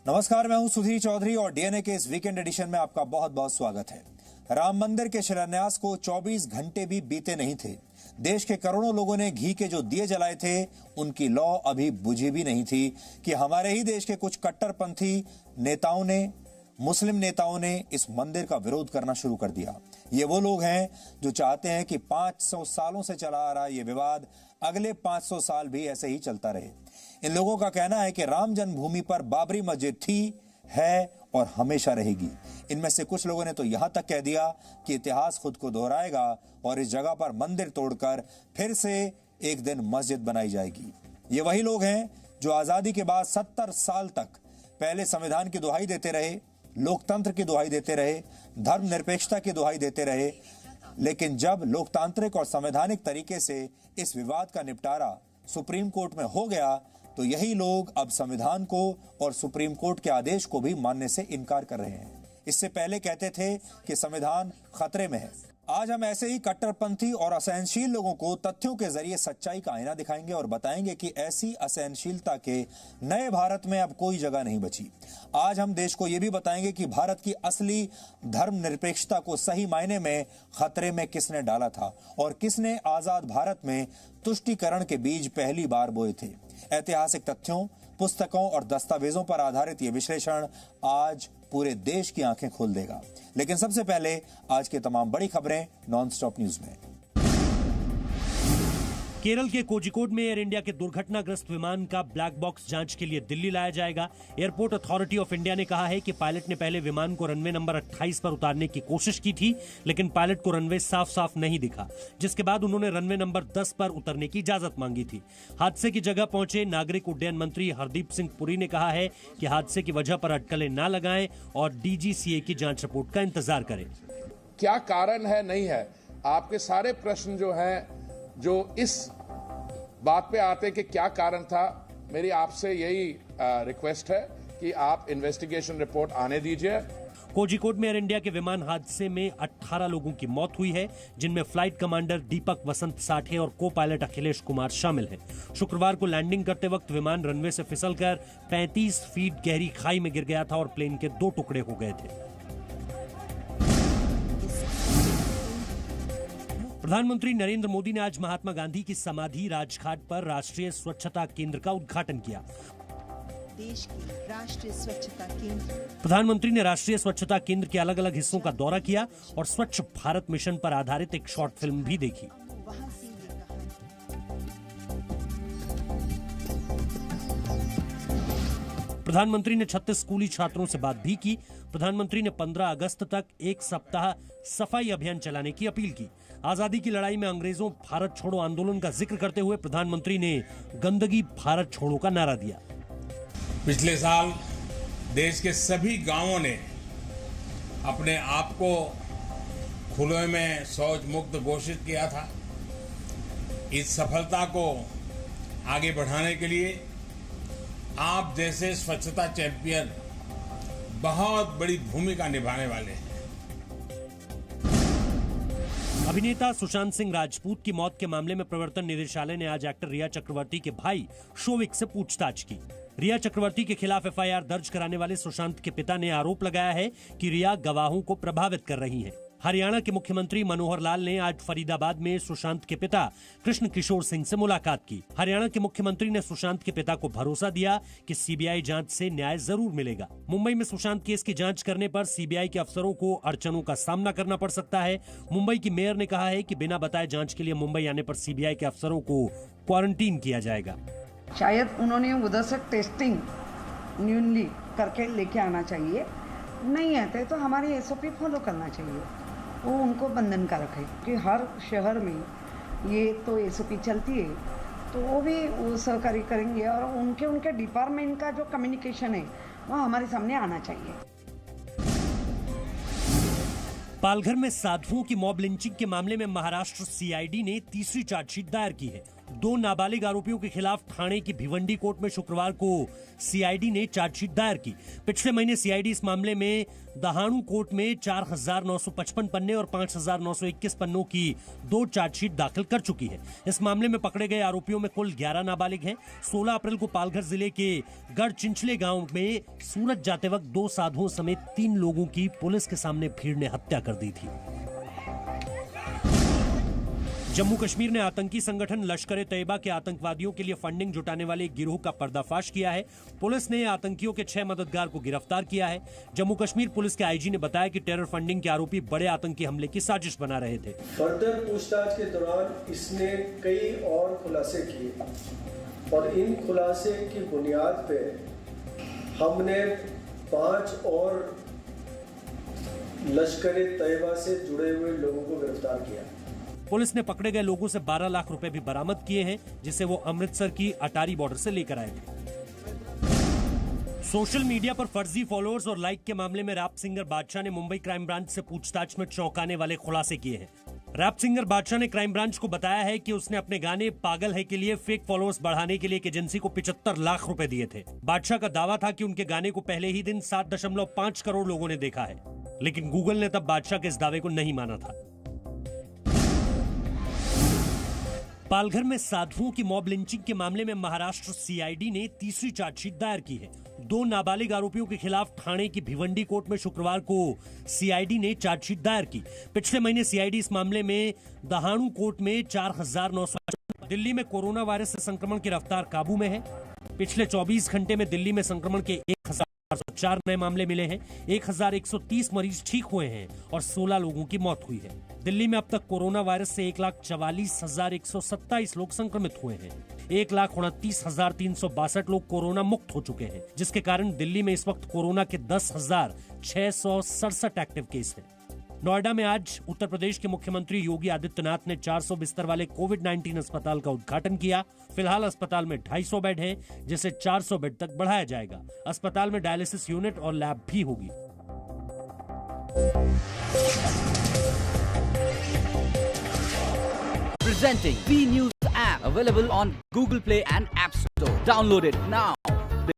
नमस्कार, मैं हूं सुधीर चौधरी और डीएनए के इस वीकेंड एडिशन में आपका बहुत बहुत स्वागत है। राम मंदिर के शिलान्यास को 24 घंटे भी बीते नहीं थे। देश के करोड़ों लोगों ने घी के जो दिए जलाए थे, उनकी लौ अभी बुझी भी नहीं थी कि हमारे ही देश के कुछ कट्टरपंथी नेताओं ने, मुस्लिम नेताओं ने इस मंदिर का विरोध करना शुरू कर दिया। ये वो लोग हैं जो चाहते हैं कि 500 सालों से चला आ रहा ये विवाद अगले 500 साल भी ऐसे ही चलता रहे। इन लोगों का कहना है कि राम जन्मभूमि पर बाबरी मस्जिद थी, है और हमेशा रहेगी। इनमें से कुछ लोगों ने तो यहां तक कह दिया कि इतिहास खुद को दोहराएगा और इस जगह पर मंदिर तोड़कर फिर से एक दिन मस्जिद बनाई जाएगी। ये वही लोग हैं जो आजादी के बाद 70 साल तक पहले संविधान की दुहाई देते रहे, लोकतंत्र की दुहाई देते रहे, धर्मनिरपेक्षता की दुहाई देते रहे, लेकिन जब लोकतांत्रिक और संवैधानिक तरीके से इस विवाद का निपटारा सुप्रीम कोर्ट में हो गया तो यही लोग अब संविधान को और सुप्रीम कोर्ट के आदेश को भी मानने से इनकार कर रहे हैं। इससे पहले कहते थे कि संविधान खतरे में है। आज हम ऐसे ही कट्टरपंथी और असहनशील लोगों को तथ्यों के जरिए सच्चाई का आईना दिखाएंगे और बताएंगे कि ऐसी असहनशीलता के नए भारत में अब कोई जगह नहीं बची। आज हम देश को यह भी बताएंगे कि भारत की असली धर्मनिरपेक्षता को सही मायने में खतरे में किसने डाला था और किसने आजाद भारत में तुष्टीकरण के बीज पहली बार बोए थे। ऐतिहासिक तथ्यों, पुस्तकों और दस्तावेजों पर आधारित यह विश्लेषण आज पूरे देश की आंखें खोल देगा। लेकिन सबसे पहले आज की तमाम बड़ी खबरें नॉन स्टॉप न्यूज में। केरल के कोझिकोड में एयर इंडिया के दुर्घटनाग्रस्त विमान का ब्लैक बॉक्स जांच के लिए दिल्ली लाया जाएगा। एयरपोर्ट अथॉरिटी ऑफ इंडिया ने कहा है कि पायलट ने पहले विमान को रनवे नंबर 28 पर उतारने की कोशिश की थी, लेकिन पायलट को रनवे साफ साफ नहीं दिखा, जिसके बाद उन्होंने रनवे नंबर 10 पर उतरने की इजाजत मांगी थी। हादसे की जगह पहुंचे नागरिक उड्डयन मंत्री हरदीप सिंह पुरी ने कहा है कि हादसे की वजह पर अटकलें न लगाएं और डीजीसीए की जांच रिपोर्ट का इंतजार करें। क्या कारण है, नहीं है, आपके सारे प्रश्न जो हैं, जो इस बात पे आते कि क्या कारण था, मेरी आपसे यही रिक्वेस्ट है कि आप इन्वेस्टिगेशन रिपोर्ट आने दीजिए। कोझिकोड में एयर इंडिया के विमान हादसे में 18 लोगों की मौत हुई है, जिनमें फ्लाइट कमांडर दीपक वसंत साठे और को पायलट अखिलेश कुमार शामिल हैं। शुक्रवार को लैंडिंग करते वक्त विमान रनवे से फिसलकर 35 फीट गहरी खाई में गिर गया था और प्लेन के 2 टुकड़े हो गए थे। प्रधानमंत्री नरेंद्र मोदी ने आज महात्मा गांधी की समाधि राजघाट पर राष्ट्रीय स्वच्छता केंद्र का उद्घाटन किया। देश की राष्ट्रीय स्वच्छता केंद्र। प्रधानमंत्री ने राष्ट्रीय स्वच्छता केंद्र के अलग अलग हिस्सों का दौरा किया और स्वच्छ भारत मिशन पर आधारित एक शॉर्ट फिल्म भी देखी। प्रधानमंत्री ने 36 स्कूली छात्रों से बात भी की। प्रधानमंत्री ने 15 अगस्त तक एक सप्ताह सफाई अभियान चलाने की अपील की। आजादी की लड़ाई में अंग्रेजों भारत छोड़ो आंदोलन का जिक्र करते हुए प्रधानमंत्री ने गंदगी भारत छोड़ो का नारा दिया। पिछले साल देश के सभी गांवों ने अपने आप को खुले में शौच मुक्त घोषित किया था। इस सफलता को आगे बढ़ाने के लिए आप जैसे स्वच्छता चैंपियन बहुत बड़ी भूमिका निभाने वाले हैं। अभिनेता सुशांत सिंह राजपूत की मौत के मामले में प्रवर्तन निदेशालय ने आज एक्टर रिया चक्रवर्ती के भाई शोविक से पूछताछ की। रिया चक्रवर्ती के खिलाफ एफआईआर दर्ज कराने वाले सुशांत के पिता ने आरोप लगाया है कि रिया गवाहों को प्रभावित कर रही है। हरियाणा के मुख्यमंत्री मनोहर लाल ने आज फरीदाबाद में सुशांत के पिता कृष्ण किशोर सिंह से मुलाकात की। हरियाणा के मुख्यमंत्री ने सुशांत के पिता को भरोसा दिया कि सीबीआई जांच से न्याय जरूर मिलेगा। मुंबई में सुशांत केस की जांच करने पर सीबीआई के अफसरों को अड़चनों का सामना करना पड़ सकता है। मुंबई की मेयर ने कहा है कि बिना बताए जांच के लिए मुंबई आने पर सीबीआई के अफसरों को क्वारंटीन किया जाएगा। शायद उन्होंने उधर से टेस्टिंग न्यूनली करके लेके आना चाहिए, नहीं आते तो हमारी एसओपी फॉलो करना चाहिए, वो उनको बंधन का रखे कि हर शहर में ये तो एसओपी चलती है, तो वो भी वो सहकारी करेंगे और उनके डिपार्टमेंट का जो कम्युनिकेशन है वो हमारे सामने आना चाहिए। पालघर में साधुओं की मॉब लिंचिंग के मामले में महाराष्ट्र सीआईडी ने तीसरी चार्जशीट दायर की है। 2 नाबालिग आरोपियों के खिलाफ ठाणे की भिवंडी कोर्ट में शुक्रवार को सीआईडी ने चार्जशीट दायर की। पिछले महीने सीआईडी इस मामले में दहाणु कोर्ट में 4,955 पन्ने और 5,921 पन्नों की 2 चार्जशीट दाखिल कर चुकी है। इस मामले में पकड़े गए आरोपियों में कुल 11 नाबालिग हैं। 16 अप्रैल को पालघर जिले के गढ़चिंचले गांव में सूरत जाते वक्त 2 साधुओं समेत 3 लोगों की पुलिस के सामने भीड़ ने हत्या कर दी थी। जम्मू कश्मीर ने आतंकी संगठन लश्कर-ए-तैयबा के आतंकवादियों के लिए फंडिंग जुटाने वाले एक गिरोह का पर्दाफाश किया है। पुलिस ने आतंकियों के 6 मददगार को गिरफ्तार किया है। जम्मू कश्मीर पुलिस के आईजी ने बताया कि टेरर फंडिंग के आरोपी बड़े आतंकी हमले की साजिश बना रहे थे। फर्दर पूछताछ के दौरान इसने कई और खुलासे किए और इन खुलासे की बुनियाद पे हमने 5 और लश्कर-ए-तैयबा से जुड़े हुए लोगों को गिरफ्तार किया। पुलिस ने पकड़े गए लोगों से 12 लाख रुपए भी बरामद किए हैं, जिसे वो अमृतसर की अटारी बॉर्डर से लेकर आए थे। सोशल मीडिया पर फर्जी फॉलोअर्स और लाइक के मामले में रैप सिंगर बादशाह ने मुंबई क्राइम ब्रांच से पूछताछ में चौंकाने वाले खुलासे किए हैं। रैप सिंगर बादशाह ने क्राइम ब्रांच को बताया है कि उसने अपने गाने पागल है के लिए फेक फॉलोअर्स बढ़ाने के लिए एक एजेंसी को 75 लाख रुपए दिए थे। बादशाह का दावा था कि उनके गाने को पहले ही दिन 7.5 करोड़ लोगों ने देखा है, लेकिन गूगल ने तब बादशाह के इस दावे को नहीं माना था। पालघर में साधुओं की मॉब लिंचिंग के मामले में महाराष्ट्र सीआईडी ने तीसरी चार्जशीट दायर की है। 2 नाबालिग आरोपियों के खिलाफ ठाणे की भिवंडी कोर्ट में शुक्रवार को सीआईडी ने चार्जशीट दायर की। पिछले महीने सीआईडी इस मामले में दहाणु कोर्ट में 4,955। दिल्ली में कोरोना वायरस से संक्रमण की रफ्तार काबू में है। पिछले 24 घंटे में दिल्ली में संक्रमण के 1,404 नए मामले मिले हैं। 1,130 मरीज ठीक हुए हैं और 16 लोगों की मौत हुई है। दिल्ली में अब तक कोरोना वायरस से 1,44,127 लोग संक्रमित हुए हैं। 1,29,362 लोग कोरोना मुक्त हो चुके हैं, जिसके कारण दिल्ली में इस वक्त कोरोना के 10,667 एक्टिव केस हैं। नोएडा में आज उत्तर प्रदेश के मुख्यमंत्री योगी आदित्यनाथ ने 400 बिस्तर वाले कोविड-19 अस्पताल का उद्घाटन किया। फिलहाल अस्पताल में 250 बेड हैं, जिसे 400 बेड तक बढ़ाया जाएगा। अस्पताल में डायलिसिस यूनिट और लैब भी होगी। Presenting B News app, available on Google Play and App Store. Download it now.